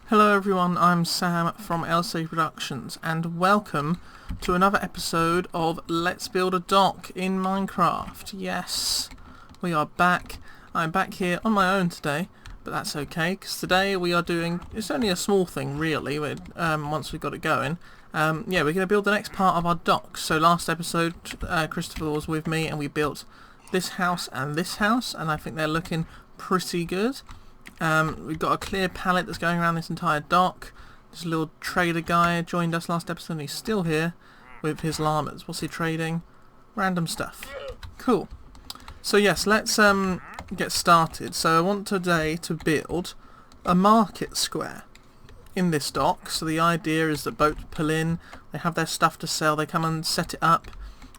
Hello everyone, I'm Sam from LCAProductions and welcome to another episode of Let's Build a Dock in Minecraft. Yes, we are back. I'm back here on my own today, but that's okay because today we are doing, it's only a small thing really, once we've got it going. We're going to build the next part of our dock. So last episode Christopher was with me and we built this house, and I think they're looking pretty good. We've got a clear palette that's going around this entire dock. This little trader guy joined us last episode and he's still here with his llamas. What's he trading? Random stuff. Cool. So yes, let's get started. So I want today to build a market square in this dock. So the idea is that boats pull in, they have their stuff to sell, they come and set it up.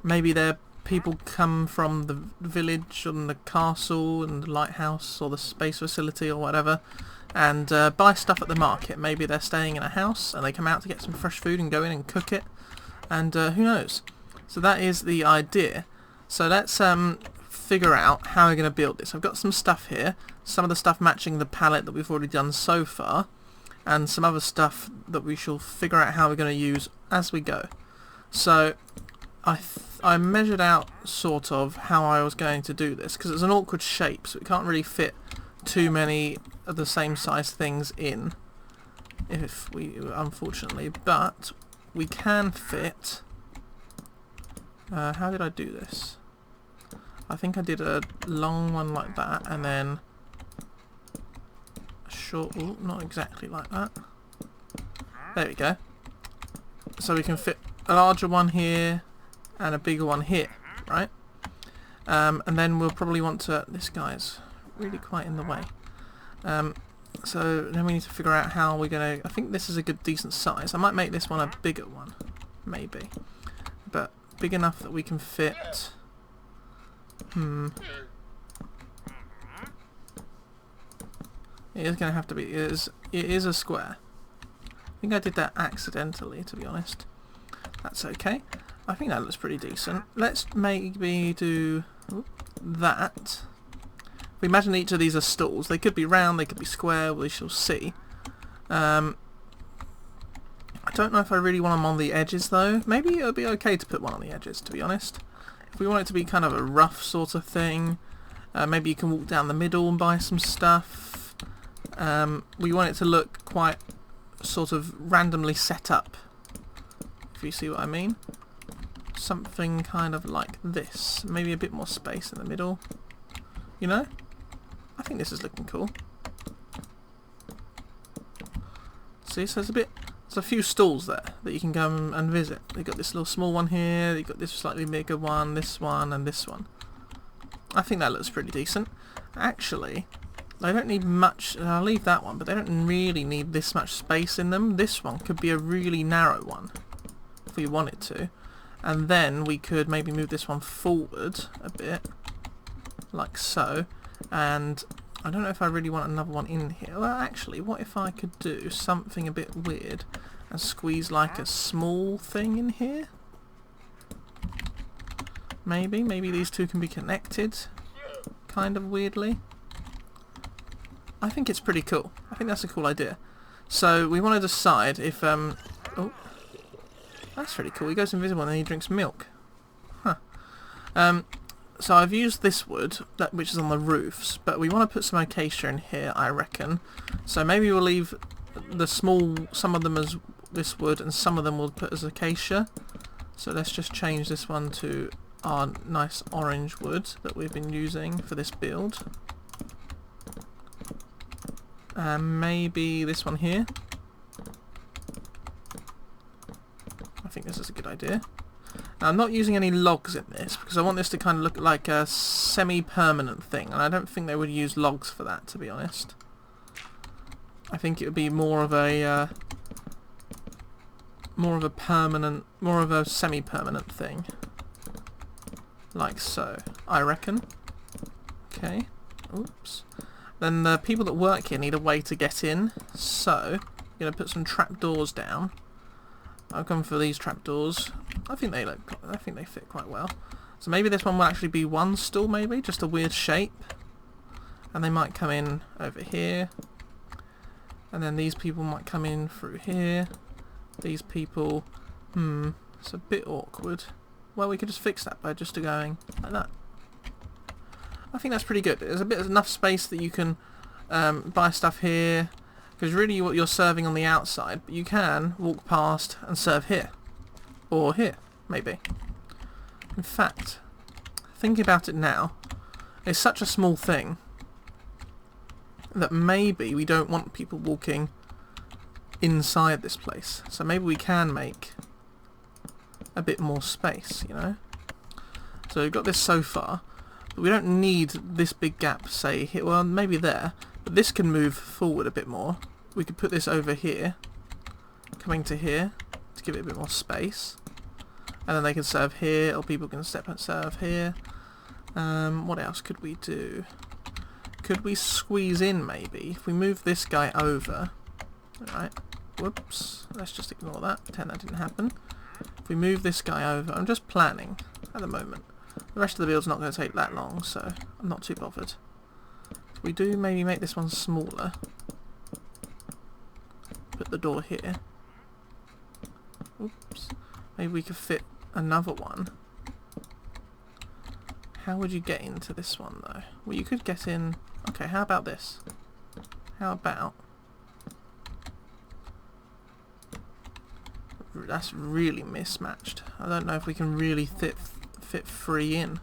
Maybe their people come from the village and the castle and the lighthouse or the space facility or whatever and buy stuff at the market. Maybe they're staying in a house and they come out to get some fresh food and go in and cook it, and who knows. So that is the idea. So let's figure out how we're going to build this. I've got some stuff here, some of the stuff matching the palette that we've already done so far, and some other stuff that we shall figure out how we're going to use as we go. So I measured out sort of how I was going to do this because it's an awkward shape, so we can't really fit too many of the same size things in, unfortunately, but we can fit. How did I do this? I think I did a long one like that and then a short, not exactly like that. There we go. So we can fit a larger one here and a bigger one here, right? And then we'll probably want to, this guy's really quite in the way. So then we need to figure out how we're going to, I think this is a good decent size. I might make this one a bigger one, maybe. But big enough that we can fit, it is going to have to be, it is a square. I think I did that accidentally, to be honest. That's okay. I think that looks pretty decent. Let's maybe do that. If we imagine each of these are stalls, they could be round, they could be square, we shall see. I don't know if I really want them on the edges though. Maybe it would be okay to put one on the edges, to be honest. If we want it to be kind of a rough sort of thing, maybe you can walk down the middle and buy some stuff. We want it to look quite sort of randomly set up, if you see what I mean. Something kind of like this. Maybe a bit more space in the middle. You know? I think this is looking cool. See, so there's a few stalls there that you can go and visit. You've got this little small one here, you've got this slightly bigger one, and this one. I think that looks pretty decent. Actually, they don't need much, I'll leave that one, but they don't really need this much space in them. This one could be a really narrow one, if we wanted to. And then we could maybe move this one forward a bit, like so. And I don't know if I really want another one in here. Well, actually, what if I could do something a bit weird and squeeze like a small thing in here? Maybe these two can be connected, kind of weirdly. I think it's pretty cool. I think that's a cool idea. So we want to decide if oh, that's really cool. He goes invisible and then he drinks milk. Huh. So I've used this wood, which is on the roofs, but we want to put some acacia in here, I reckon. So maybe we'll leave some of them as this wood, and some of them we'll put as acacia. So let's just change this one to our nice orange wood that we've been using for this build. Maybe this one here. I think this is a good idea. Now, I'm not using any logs in this because I want this to kind of look like a semi-permanent thing, and I don't think they would use logs for that, to be honest. I think it would be more of a semi-permanent thing, like so. I reckon. Okay. Oops. Then the people that work here need a way to get in, so I'm gonna put some trapdoors down. I've gone for these trapdoors. I think they fit quite well. So maybe this one will actually be one stall, maybe just a weird shape, and they might come in over here. And then these people might come in through here. These people... it's a bit awkward. Well, we could just fix that by just going like that. I think that's pretty good. There's enough space that you can buy stuff here. Because really what you're serving on the outside, but you can walk past and serve here. Or here, maybe. In fact, thinking about it now, it's such a small thing that maybe we don't want people walking inside this place. So maybe we can make a bit more space, you know? So we've got this so far, but we don't need this big gap, say, here. Well, maybe there, but this can move forward a bit more. We could put this over here, coming to here, to give it a bit more space. And then they can serve here, or people can step and serve here. What else could we do? Could we squeeze in, maybe? If we move this guy over... Alright, whoops, let's just ignore that, pretend that didn't happen. If we move this guy over, I'm just planning at the moment. The rest of the build's not going to take that long, so I'm not too bothered. If we do maybe make this one smaller, put the door here. Oops. Maybe we could fit another one. How would you get into this one though? Well, you could get in... Okay, how about this? How about... That's really mismatched. I don't know if we can really fit 3 in,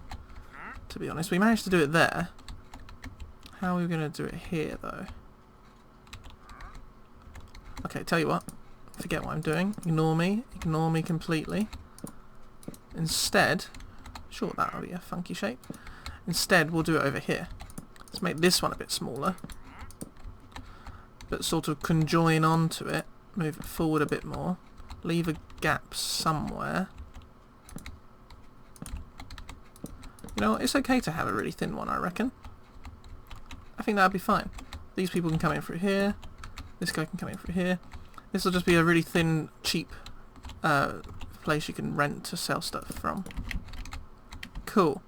to be honest. We managed to do it there. How are we going to do it here though? Okay, tell you what. Forget what I'm doing. Ignore me completely. Instead, sure, that'll be a funky shape. Instead, we'll do it over here. Let's make this one a bit smaller, but sort of conjoin onto it, move it forward a bit more, leave a gap somewhere. You know what, it's okay to have a really thin one, I reckon. I think that'd be fine. These people can come in through here, this guy can come in through here. This will just be a really thin, cheap place you can rent to sell stuff from. Cool.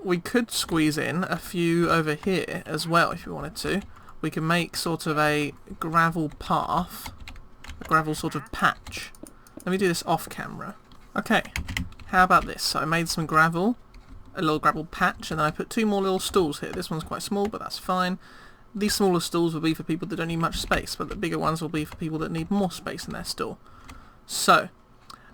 We could squeeze in a few over here as well if we wanted to. We can make sort of a gravel path, a gravel sort of patch. Let me do this off camera. Okay, how about this? So I made some gravel, a little gravel patch, and then I put 2 more little stools here. This one's quite small, but that's fine. These smaller stalls will be for people that don't need much space, but the bigger ones will be for people that need more space in their stall. So,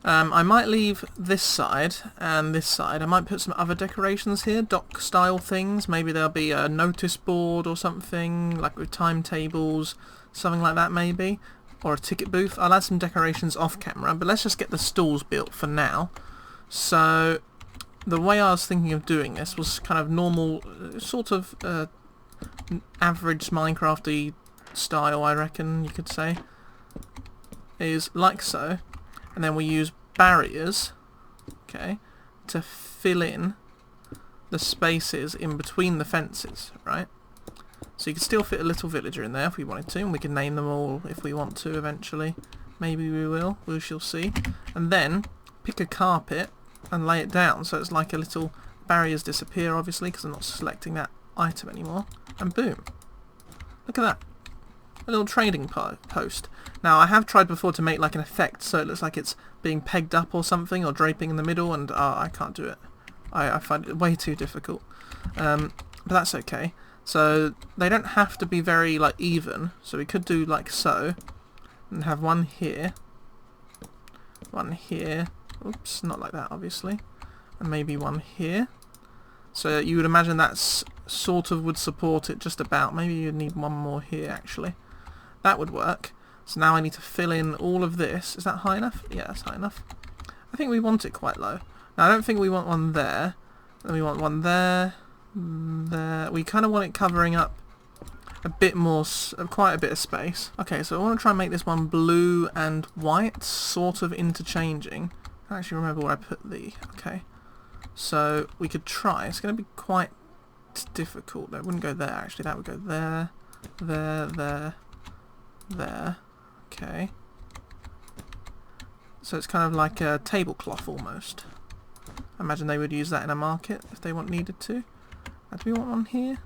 I might leave this side and this side. I might put some other decorations here, dock-style things. Maybe there'll be a notice board or something, like with timetables, something like that maybe. Or a ticket booth. I'll add some decorations off camera, but let's just get the stalls built for now. So, the way I was thinking of doing this was kind of normal, sort of... average Minecraft-y style, I reckon you could say, is like so, and then we use barriers, okay, to fill in the spaces in between the fences, right? So you could still fit a little villager in there if we wanted to, and we can name them all if we want to eventually. Maybe we will, we shall see. And then pick a carpet and lay it down so it's like a little... Barriers disappear obviously because I'm not selecting that item anymore, and boom, look at that, a little trading post. Now I have tried before to make like an effect so it looks like it's being pegged up or something, or draping in the middle, and I can't do it. I find it way too difficult, but that's okay. So they don't have to be very like even, so we could do like so, and have one here, oops, not like that obviously, and maybe one here. So you would imagine that's sort of would support it just about. Maybe you'd need one more here actually. That would work. So now I need to fill in all of this. Is that high enough? Yeah, that's high enough. I think we want it quite low. Now I don't think we want one there. Then we want one there, there. We kind of want it covering up a bit more, quite a bit of space. Okay, so I want to try and make this one blue and white, sort of interchanging. I can't actually remember where I put the... Okay. So we could try. It's going to be quite difficult. That wouldn't go there actually. That would go there, there, there, there. Okay. So it's kind of like a tablecloth almost. I imagine they would use that in a market if they needed to. Do we want one here?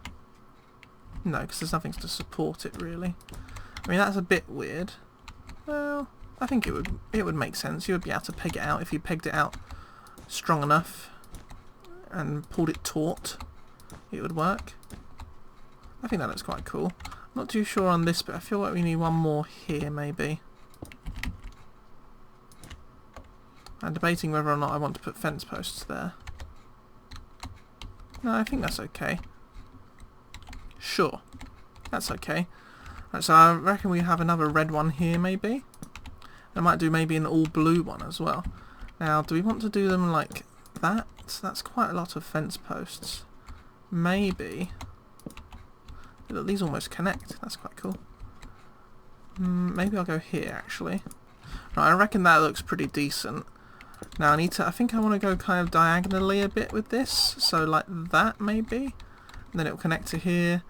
No, because there's nothing to support it really. I mean, that's a bit weird. Well, I think it would make sense. You would be able to peg it out if you pegged it out strong enough and pulled it taut. It would work. I think that looks quite cool. Not too sure on this, but I feel like we need one more here maybe. I'm debating whether or not I want to put fence posts there. No, I think that's okay. Sure, that's okay. Right, so I reckon we have another red one here maybe. I might do maybe an all blue one as well. Now, do we want to do them like that? That's quite a lot of fence posts. Maybe. Look, these almost connect. That's quite cool. Maybe I'll go here actually. Right, I reckon that looks pretty decent. Now I think I want to go kind of diagonally a bit with this. So like that maybe. And then it will connect to here.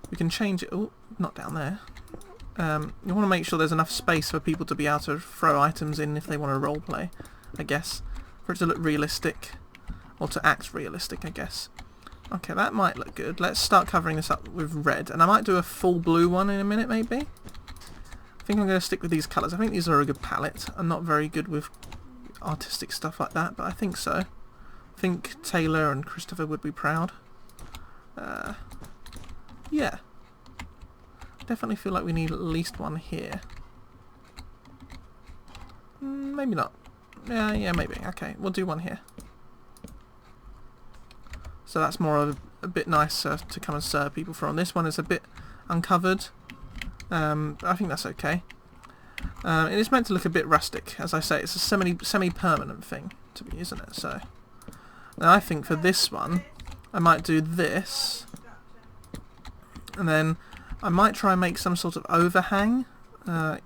We can change it. Oh, not down there. You want to make sure there's enough space for people to be able to throw items in if they want to roleplay, I guess. For it to look realistic. Or to act realistic, I guess. Okay, that might look good. Let's start covering this up with red. And I might do a full blue one in a minute, maybe. I think I'm going to stick with these colours. I think these are a good palette. I'm not very good with artistic stuff like that, but I think so. I think Taylor and Christopher would be proud. Yeah. Definitely feel like we need at least one here. Maybe not. Yeah, maybe. Okay, we'll do one here. So that's more of a bit nicer to come and serve people from. This one is a bit uncovered. I think that's okay. It is meant to look a bit rustic, as I say. It's a semi-permanent thing, to be, isn't it? So now I think for this one, I might do this, and then I might try and make some sort of overhang. I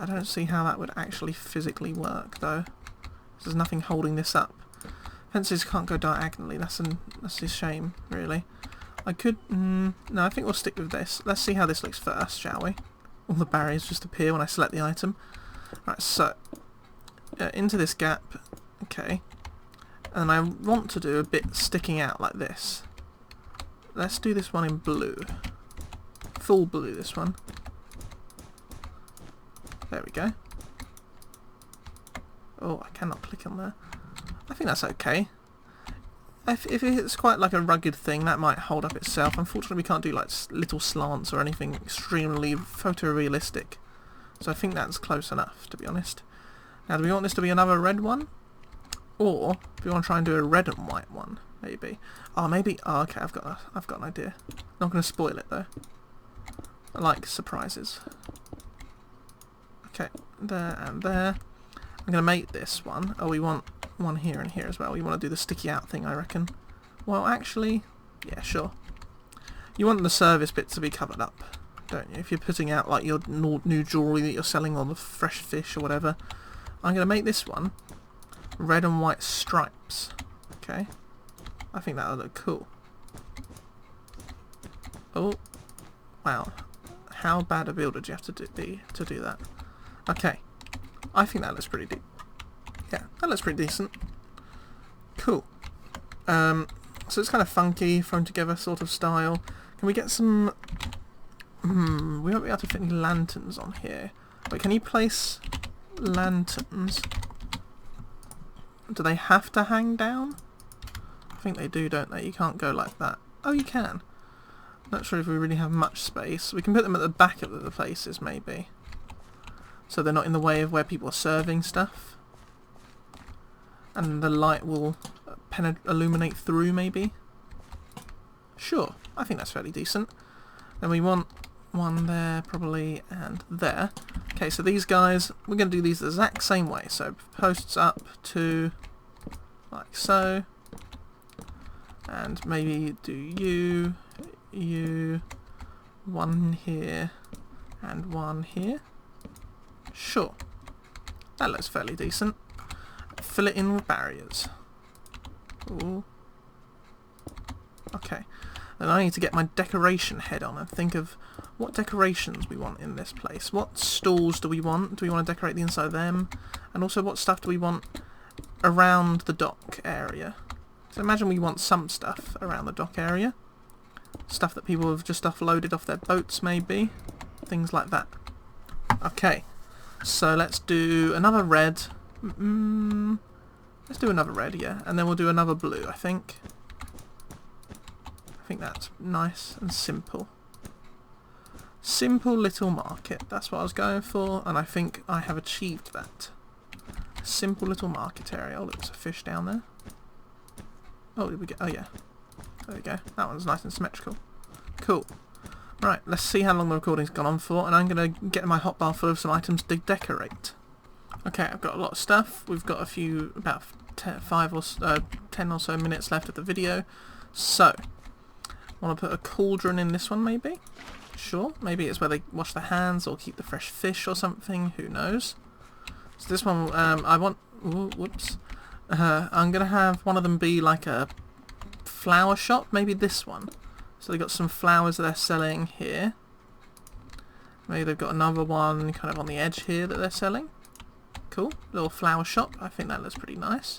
don't see how that would actually physically work, though. There's nothing holding this up. Fences can't go diagonally. That's a shame, really. I could... no, I think we'll stick with this. Let's see how this looks first, shall we? All the barriers just appear when I select the item. Right, so... into this gap. Okay. And I want to do a bit sticking out like this. Let's do this one in blue. Full blue, this one. There we go. Oh, I cannot click on there. I think that's okay. If it's quite like a rugged thing, that might hold up itself. Unfortunately, we can't do like little slants or anything extremely photorealistic. So I think that's close enough, to be honest. Now, do we want this to be another red one? Or do we want to try and do a red and white one, maybe? Oh, maybe... Oh, okay, I've got an idea. Not going to spoil it, though. I like surprises. Okay, there and there. I'm going to make this one. Oh, we want one here and here as well. We want to do the sticky out thing, I reckon. Well, actually, yeah, sure. You want the service bit to be covered up, don't you? If you're putting out like your new jewellery that you're selling or the fresh fish or whatever. I'm going to make this one red and white stripes. Okay. I think that'll look cool. Oh, wow. How bad a builder do you have to be to do that? Okay. I think that looks pretty deep. Yeah, that looks pretty decent. Cool. So it's kind of funky, thrown together sort of style. Can we get some... we won't be able to fit any lanterns on here. But can you place lanterns? Do they have to hang down? I think they do, don't they? You can't go like that. Oh, you can. Not sure if we really have much space. We can put them at the back of the places, maybe. So they're not in the way of where people are serving stuff. And the light will illuminate through, maybe. Sure, I think that's fairly decent. Then we want one there, probably, and there. Okay, so these guys, we're going to do these the exact same way. So posts up to, like so. And maybe do you, one here, and one here. Sure. That looks fairly decent. Fill it in with barriers. Ooh. Okay. Then I need to get my decoration head on and think of what decorations we want in this place. What stalls do we want? Do we want to decorate the inside of them? And also what stuff do we want around the dock area? So imagine we want some stuff around the dock area. Stuff that people have just offloaded off their boats, maybe. Things like that. Okay, so let's do another red. Let's do another red, yeah, and then we'll do another blue, I think. I think that's nice and simple. Simple little market, that's what I was going for, and I think I have achieved that. Simple little market area. Oh, look, there's a fish down there. Oh, did we get... Oh, yeah. There we go. That one's nice and symmetrical. Cool. Right, let's see how long the recording's gone on for, and I'm going to get my hotbar full of some items to decorate. Okay, I've got a lot of stuff. We've got a few, about 10 or so minutes left of the video. So, I want to put a cauldron in this one, maybe? Sure. Maybe it's where they wash their hands or keep the fresh fish or something. Who knows? So this one, I want... Ooh, whoops. I'm going to have one of them be like a flower shop. Maybe this one. So they've got some flowers that they're selling here. Maybe they've got another one kind of on the edge here that they're selling. Cool. Little flower shop. I think that looks pretty nice.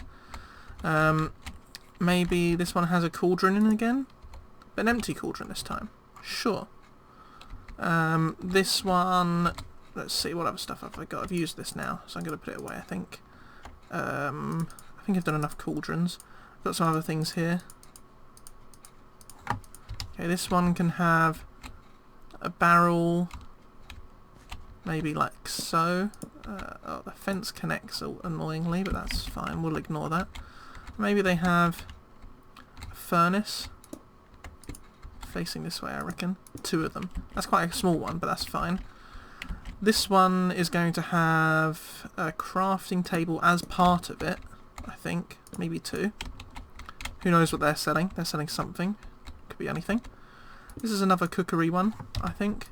Maybe this one has a cauldron in again. But an empty cauldron this time. Sure. This one... Let's see, what other stuff have I got? I've used this now, so I'm going to put it away, I think. I think I've done enough cauldrons. I've got some other things here. Okay, this one can have a barrel, maybe like so. Oh, the fence connects annoyingly, but that's fine, we'll ignore that. Maybe they have a furnace facing this way, I reckon. 2 of them. That's quite a small one, but that's fine. This one is going to have a crafting table as part of it, I think. Maybe 2. Who knows what they're selling? They're selling something. Could be anything. This is another cookery one, I think.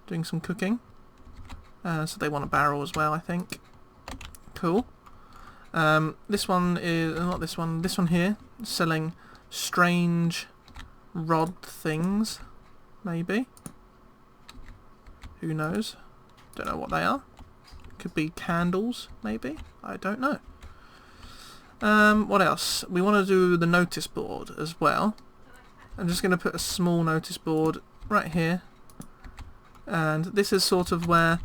Doing some cooking. So they want a barrel as well, I think. Cool. This one is... not this one. This one here. Selling strange rod things. Maybe. Who knows? Don't know what they are. Could be candles, maybe? I don't know. What else? We want to do the notice board as well. I'm just going to put a small notice board right here. And this is sort of where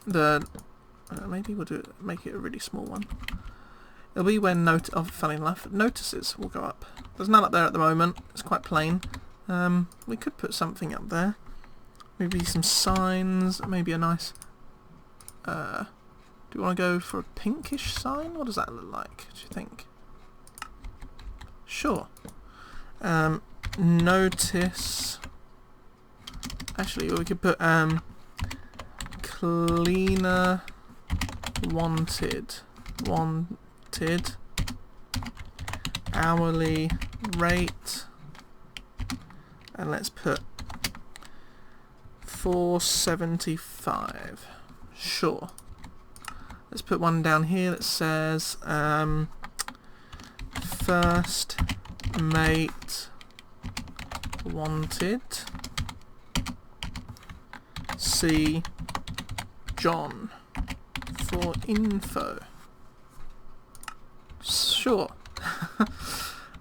the... maybe we'll do it, make it a really small one. It'll be when, funny enough, notices will go up. There's none up there at the moment. It's quite plain. We could put something up there. Maybe some signs, maybe a nice... do you want to go for a pinkish sign? What does that look like, do you think? Sure. Notice... Actually, we could put cleaner wanted. Wanted. Hourly rate. And let's put 4.75. Sure. Let's put one down here that says first mate wanted. See John for info. Sure.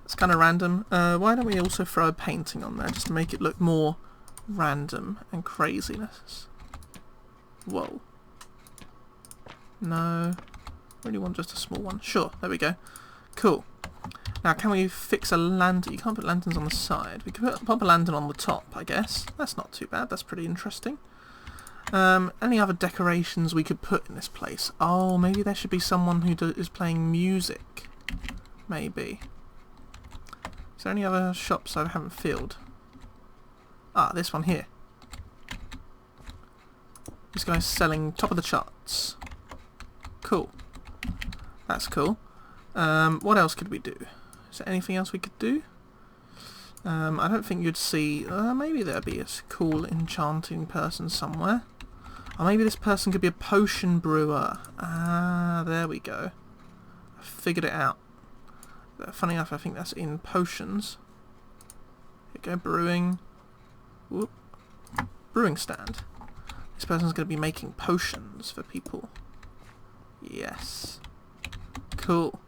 It's kind of random. Why don't we also throw a painting on there just to make it look more random and craziness? Whoa. No. Really want just a small one. Sure, there we go. Cool. Now can we fix a lantern? You can't put lanterns on the side. We could pop a lantern on the top, I guess. That's not too bad. That's pretty interesting. Any other decorations we could put in this place? Oh, maybe there should be someone who is playing music. Maybe. Is there any other shops I haven't filled? Ah, this one here. This guy's selling top of the charts. Cool. That's cool. What else could we do? Is there anything else we could do? I don't think you'd see... maybe there'd be a cool enchanting person somewhere. Or maybe this person could be a potion brewer. Ah, there we go. I figured it out. Funny enough, I think that's in potions. Here we go, brewing. Whoop. Brewing stand. This person's going to be making potions for people. Yes. Cool.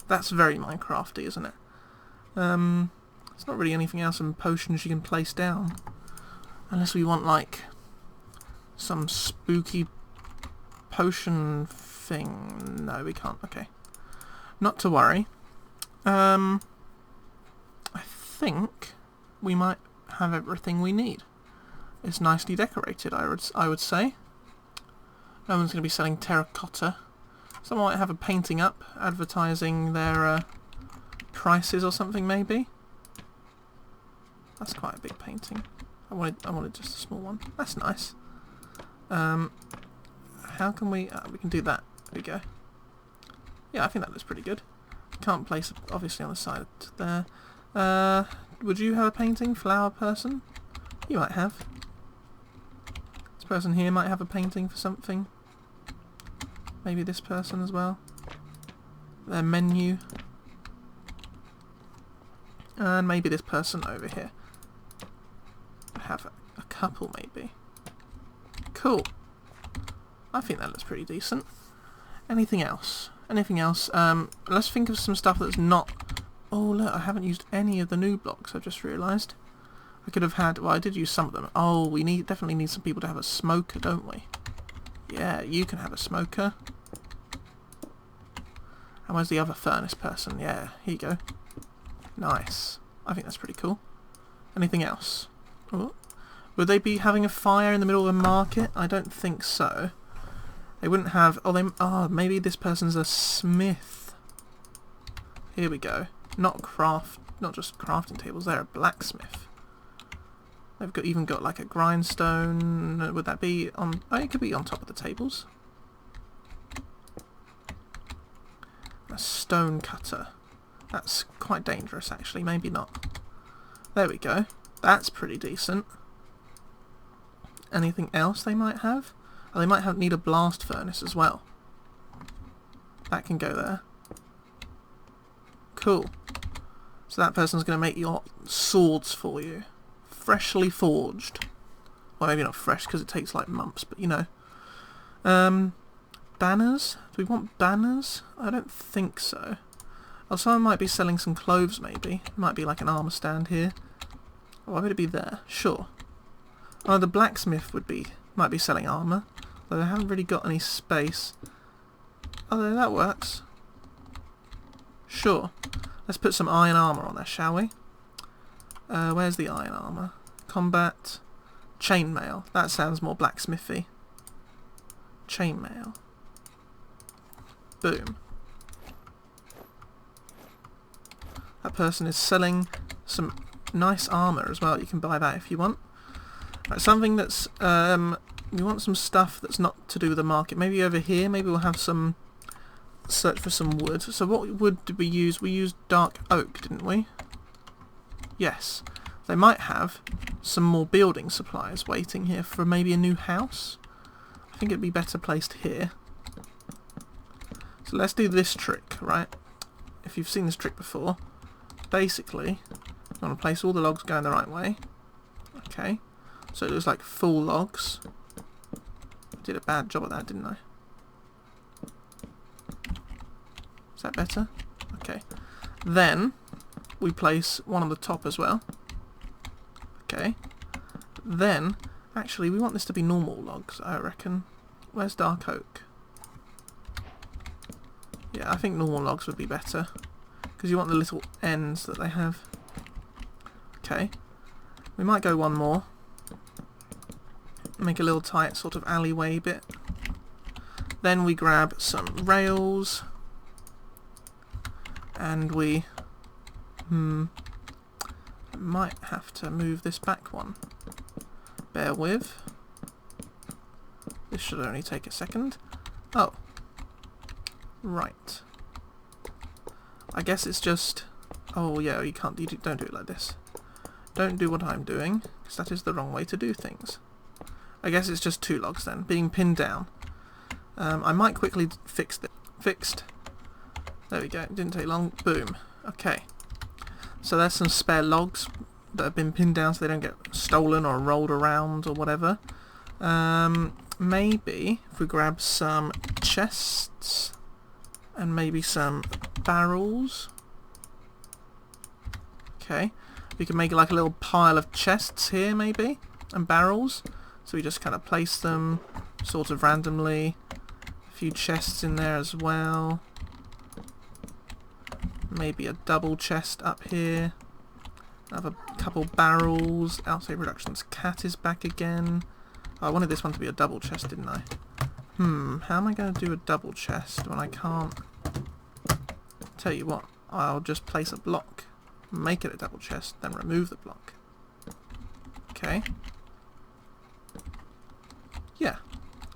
That's very Minecrafty, isn't it? There's not really anything else in potions you can place down. Unless we want, like, some spooky potion thing. No, we can't. Okay. Not to worry. I think we might have everything we need. It's nicely decorated, I would say. No one's going to be selling terracotta. Someone might have a painting up, advertising their prices or something, maybe. That's quite a big painting. I wanted just a small one. That's nice. How can we... we can do that. There we go. Yeah, I think that looks pretty good. Can't place it, obviously, on the side there. Would you have a painting? Flower person? You might have. This person here might have a painting for something. Maybe this person as well. Their menu. And maybe this person over here. Have a couple, maybe. Cool. I think that looks pretty decent. Anything else? Anything else? Let's think of some stuff that's not... Oh, look, I haven't used any of the new blocks, I've just realised. I could have had... Well, I did use some of them. Oh, we definitely need some people to have a smoker, don't we? Yeah, you can have a smoker. And where's the other furnace person? Yeah, here you go. Nice. I think that's pretty cool. Anything else? Oh. Would they be having a fire in the middle of a market? I don't think so. They wouldn't have... Oh, maybe this person's a smith. Here we go. Not just crafting tables, they're a blacksmith. They've even got like a grindstone. Would that be on... Oh, it could be on top of the tables. A stone cutter. That's quite dangerous, actually. Maybe not. There we go. That's pretty decent. Anything else they might have? Oh, they might need a blast furnace as well. That can go there. Cool. So that person's going to make your swords for you. Freshly forged. Well, maybe not fresh because it takes like months, but you know. Banners? Do we want banners? I don't think so. Oh, someone might be selling some clothes maybe. Might be like an armour stand here. Why would it be there? Sure. Oh, the blacksmith might be selling armour. Though they haven't really got any space. Oh, that works. Sure. Let's put some iron armour on there, shall we? Where's the iron armour? Combat. Chainmail. That sounds more blacksmithy. Chainmail. Boom. That person is selling some nice armour as well. You can buy that if you want. Right, something that's... we want some stuff that's not to do with the market. Maybe over here, maybe we'll have some... Search for some wood. So what wood did we use? We used dark oak, didn't we? Yes. They might have some more building supplies waiting here for maybe a new house. I think it'd be better placed here. So let's do this trick, right? If you've seen this trick before, basically, you want to place all the logs going the right way. Okay. So it looks like full logs. I did a bad job at that, didn't I? Is that better? Okay. Then we place one on the top as well. Okay. Then, actually, we want this to be normal logs, I reckon. Where's dark oak? Yeah, I think normal logs would be better. Because you want the little ends that they have. Okay. We might go one more. Make a little tight sort of alleyway bit. Then we grab some rails. And we... might have to move this back one. Bear with. This should only take a second. Oh. Right. I guess it's just... Oh yeah, you can't... don't do it like this. Don't do what I'm doing, because that is the wrong way to do things. I guess it's just 2 logs then, being pinned down. I might quickly fix this. Fixed. There we go, it didn't take long. Boom. Okay. So there's some spare logs that have been pinned down so they don't get stolen or rolled around or whatever. Maybe if we grab some chests and maybe some barrels. Okay. We can make like a little pile of chests here maybe, and barrels. So we just kind of place them sort of randomly. A few chests in there as well. Maybe a double chest up here. Another couple barrels. LCAProductions cat is back again. Oh, I wanted this one to be a double chest, didn't I? How am I going to do a double chest when I can't? Tell you what, I'll just place a block, make it a double chest, then remove the block. Okay. Yeah.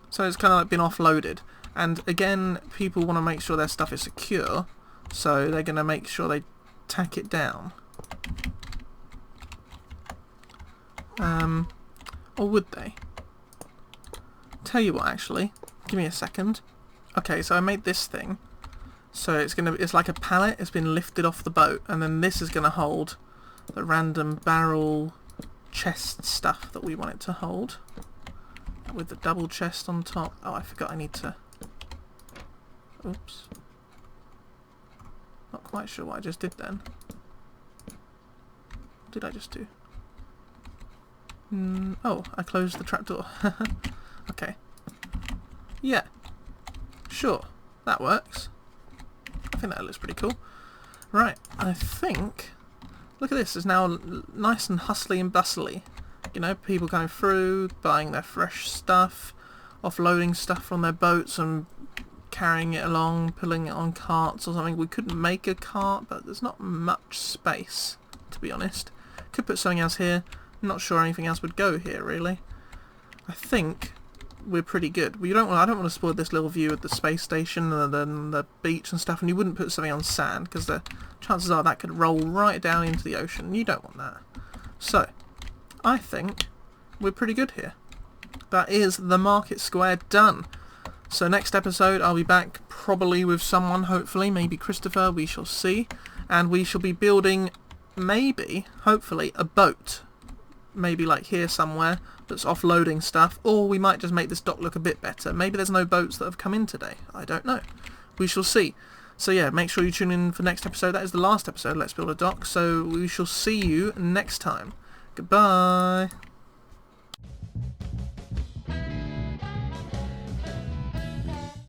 So it's kind of like been offloaded. And again, people want to make sure their stuff is secure, so they're going to make sure they tack it down. Or would they? Tell you what, actually, give me a second. Okay, so I made this thing. So it's like a pallet. It's been lifted off the boat, and then this is gonna hold the random barrel chest stuff that we want it to hold, with the double chest on top. Oh, I forgot I need to. Oops. Not quite sure what I just did then. What did I just do? Oh, I closed the trapdoor. Okay. Yeah. Sure. That works. I think that looks pretty cool. Right. I think... Look at this. It's now nice and hustly and bustly. You know, people going through, buying their fresh stuff, offloading stuff from their boats and carrying it along, pulling it on carts or something. We couldn't make a cart, but there's not much space, to be honest. Could put something else here. Not sure anything else would go here, really. I think we're pretty good. I don't want to spoil this little view of the space station and the beach and stuff, and you wouldn't put something on sand, because the chances are that could roll right down into the ocean. You don't want that. So, I think we're pretty good here. That is the market square done. So next episode I'll be back probably with someone, hopefully, maybe Christopher, we shall see. And we shall be building, maybe, hopefully, a boat. Maybe like here somewhere that's offloading stuff, or we might just make this dock look a bit better. Maybe there's no boats that have come in today. I don't know. We shall see. So yeah, make sure you tune in for next episode. That is the last episode, Let's Build a Dock. So we shall see you next time. Goodbye.